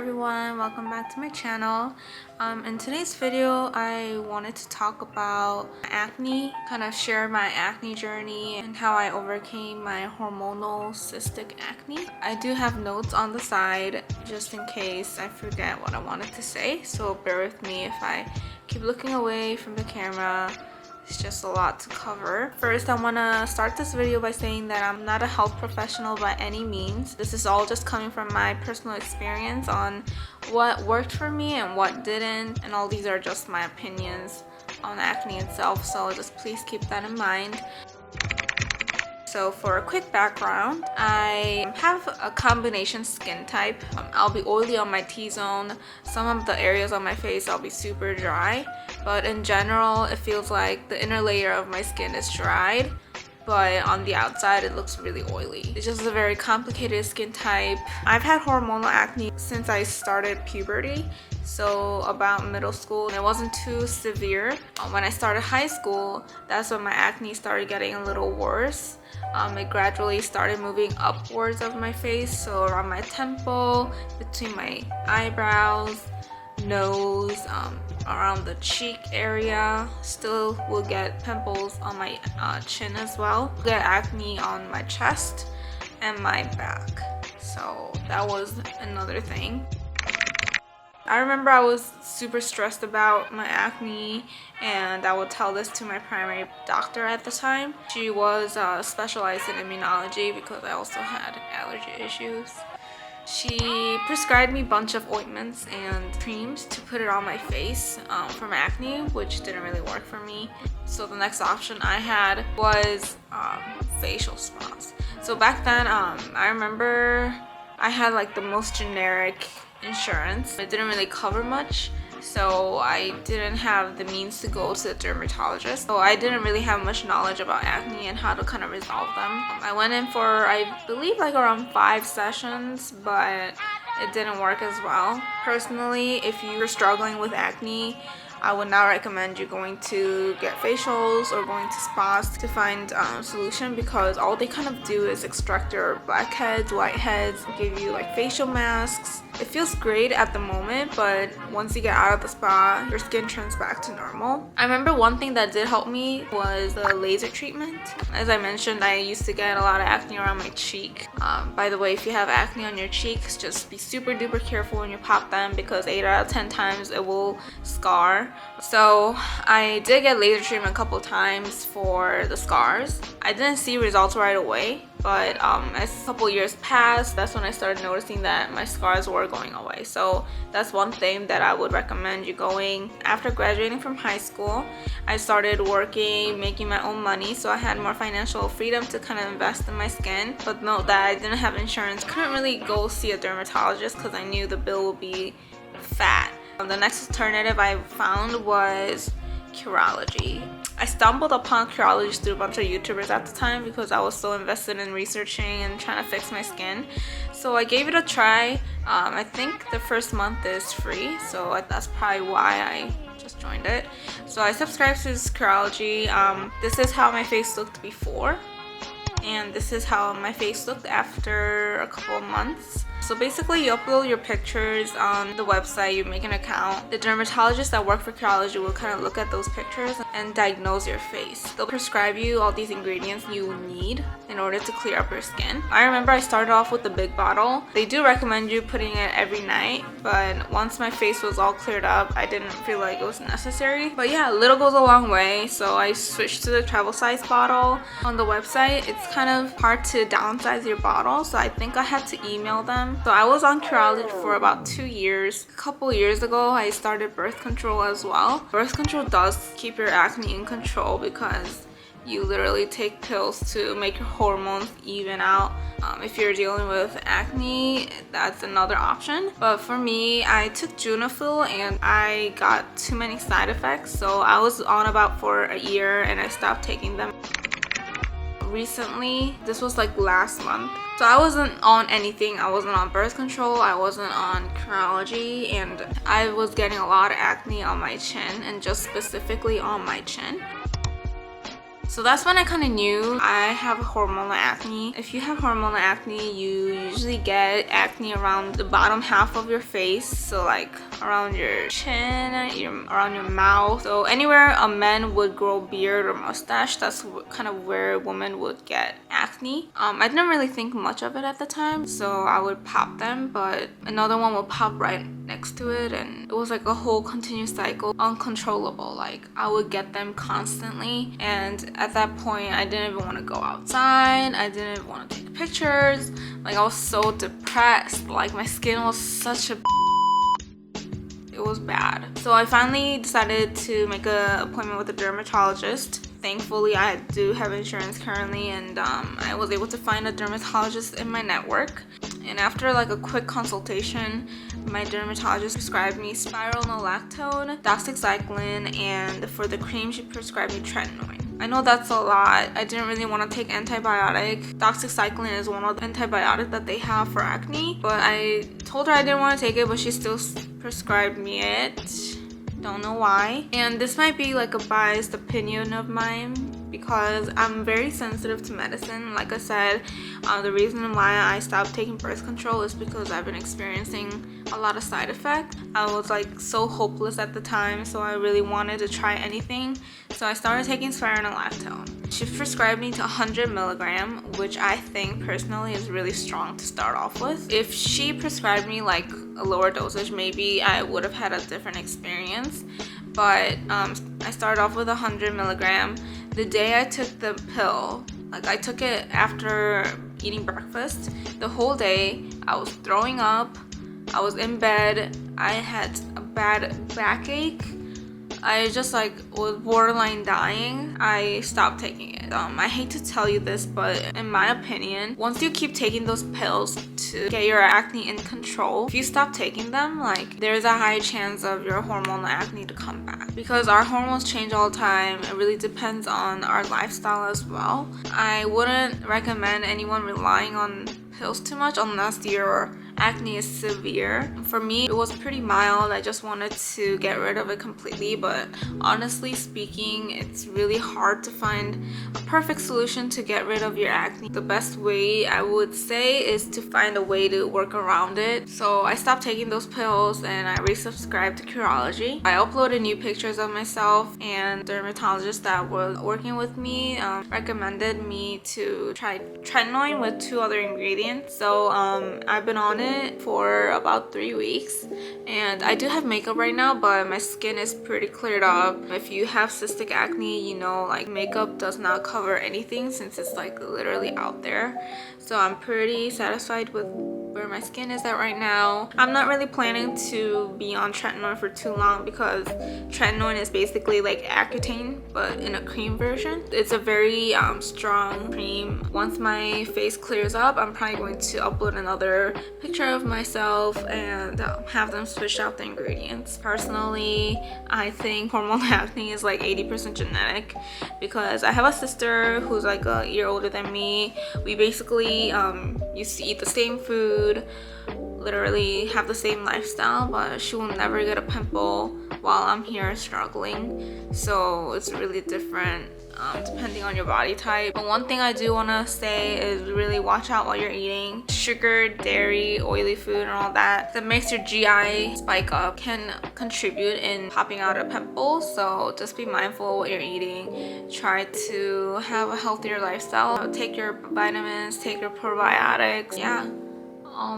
everyone, welcome back to my channel. In today's video I wanted to talk about acne, kind of share my acne journey and how I overcame my hormonal cystic acne. I do have notes on the side just in case I forget what I wanted to say, so bear with me if I keep looking away from the camera. It's just a lot to cover. First, I want to start this video by saying that I'm not a health professional by any means. This is all just coming from my personal experience on what worked for me and what didn't, and all these are just my opinions on acne itself, so just please keep that in mind. So for a quick background, I have a combination skin type. I'll be oily on my T-zone. Some of the areas on my face I'll be super dry, but in general it feels like the inner layer of my skin is dried, but on the outside it looks really oily. It's just a very complicated skin type. I've had hormonal acne since I started puberty, so about middle school. It wasn't too severe. When I started high school, that's when my acne started getting a little worse. It gradually started moving upwards of my face, so around my temple, between my eyebrows, nose, around the cheek area. Still will get pimples on my chin as well. Get acne on my chest and my back, so that was another thing. I remember I was super stressed about my acne, and I would tell this to my primary doctor at the time. She was specialized in immunology because I also had allergy issues. She prescribed me a bunch of ointments and creams to put it on my face for my acne, which didn't really work for me. So the next option I had was facial spas. So back then, I remember I had like the most generic insurance. It didn't really cover much, so I didn't have the means to go to the dermatologist. So I didn't really have much knowledge about acne and how to kind of resolve them. I went in for, I believe, like around 5 sessions, but it didn't work as well. Personally, if you're struggling with acne, I would not recommend you going to get facials or going to spas to find a solution, because all they kind of do is extract your blackheads, whiteheads, give you like facial masks. It feels great at the moment, but once you get out of the spa, your skin turns back to normal. I remember one thing that did help me was the laser treatment. As I mentioned, I used to get a lot of acne around my cheek. By the way, if you have acne on your cheeks, just be super duper careful when you pop them, because 8 out of 10 times it will scar. So I did get laser treatment a couple times for the scars. I didn't see results right away, but as a couple years passed, that's when I started noticing that my scars were going away. So that's one thing that I would recommend you going. After graduating from high school, I started working, making my own money, so I had more financial freedom to kind of invest in my skin. But note that I didn't have insurance, couldn't really go see a dermatologist because I knew the bill would be fat. The next alternative I found was curology. I stumbled upon curology through a bunch of YouTubers at the time because I was so invested in researching and trying to fix my skin. So I gave it a try. I think the first month is free, so that's probably why I just joined it. So I subscribed to this curology. This is how my face looked before, and this is how my face looked after a couple of months. So basically, you upload your pictures on the website, you make an account. The dermatologist that work for curology will kind of look at those pictures and diagnose your face. They'll prescribe you all these ingredients you need in order to clear up your skin. I remember I started off with the big bottle. They do recommend you putting it every night, but once my face was all cleared up, I didn't feel like it was necessary. But yeah, a little goes a long way, so I switched to the travel size bottle. On the website, it's kind of hard to downsize your bottle, so I think I had to email them. So I was on curology for about 2 years. A couple years ago, I started birth control as well. Birth control does keep your acne in control because you literally take pills to make your hormones even out. If you're dealing with acne, that's another option. But for me, I took Junafil and I got too many side effects. So I was on about for a year and I stopped taking them. Recently, this was like last month, so I wasn't on anything. I wasn't on birth control, I wasn't on curology, and I was getting a lot of acne on my chin, and just specifically on my chin. So that's when I kind of knew I have hormonal acne. If you have hormonal acne, you usually get acne around the bottom half of your face, so like around your chin, around your mouth. So anywhere a man would grow beard or mustache, that's kind of where a woman would get acne. I didn't really think much of it at the time, so I would pop them, but another one would pop right next to it, and it was like a whole continuous cycle, uncontrollable. Like I would get them constantly, and at that point I didn't even want to go outside. I didn't want to take pictures. Like I was so depressed. Like my skin was such a it was bad. So I finally decided to make an appointment with a dermatologist. Thankfully, I do have insurance currently, and I was able to find a dermatologist in my network. And after like a quick consultation, my dermatologist prescribed me Spironolactone, Doxycycline, and for the cream she prescribed me tretinoin. I know that's a lot. I didn't really want to take antibiotic. Doxycycline is one of the antibiotics that they have for acne, but I told her I didn't want to take it, but she still prescribed me it. Don't know why. And this might be like a biased opinion of mine because I'm very sensitive to medicine. Like I said, the reason why I stopped taking birth control is because I've been experiencing a lot of side effects. I was like so hopeless at the time, so I really wanted to try anything. So I started taking Spironolactone. She prescribed me to 100 milligram, which I think personally is really strong to start off with. If she prescribed me like a lower dosage, maybe I would have had a different experience. But I started off with 100 milligram. The day I took the pill, like I took it after eating breakfast, the whole day I was throwing up, I was in bed, I had a bad backache, I just like was borderline dying. I stopped taking it. I hate to tell you this, but in my opinion, once you keep taking those pills to get your acne in control, if you stop taking them, like there's a high chance of your hormonal acne to come back, because our hormones change all the time. It really depends on our lifestyle as well. I wouldn't recommend anyone relying on pills too much unless your acne is severe. For me, it was pretty mild. I just wanted to get rid of it completely, but honestly speaking, it's really hard to find a perfect solution to get rid of your acne. The best way I would say is to find a way to work around it. So I stopped taking those pills and I resubscribed to Curology. I uploaded new pictures of myself, and the dermatologist that was working with me recommended me to try tretinoin with 2 other ingredients. So I've been on it for about 3 weeks, and I do have makeup right now, but my skin is pretty cleared up. If you have cystic acne, you know, like makeup does not cover anything since it's like literally out there. So I'm pretty satisfied with where my skin is at right now. I'm not really planning to be on tretinoin for too long because tretinoin is basically like Accutane but in a cream version. It's a very strong cream. Once my face clears up, I'm probably going to upload another picture of myself and have them switch out the ingredients. Personally, I think hormonal acne is like 80% genetic because I have a sister who's like a year older than me. We basically used to eat the same food, literally have the same lifestyle, but she will never get a pimple while I'm here struggling. So it's really different depending on your body type. But one thing I do want to say is really watch out while you're eating. Sugar, dairy, oily food and all that makes your GI spike up can contribute in popping out a pimple. So just be mindful of what you're eating. Try to have a healthier lifestyle. Take your vitamins, take your probiotics. Yeah.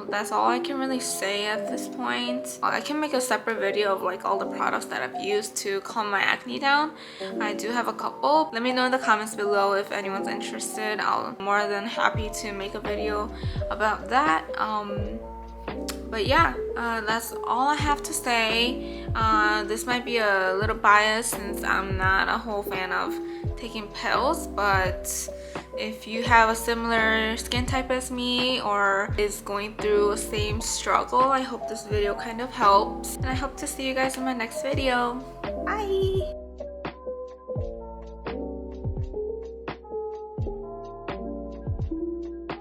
That's all I can really say at this point. I can make a separate video of like all the products that I've used to calm my acne down. I do have a couple. Let me know in the comments below if anyone's interested. I'm more than happy to make a video about that. But yeah, that's all I have to say. This might be a little biased since I'm not a whole fan of taking pills, but if you have a similar skin type as me or is going through the same struggle, I hope this video kind of helps, and I hope to see you guys in my next video. Bye!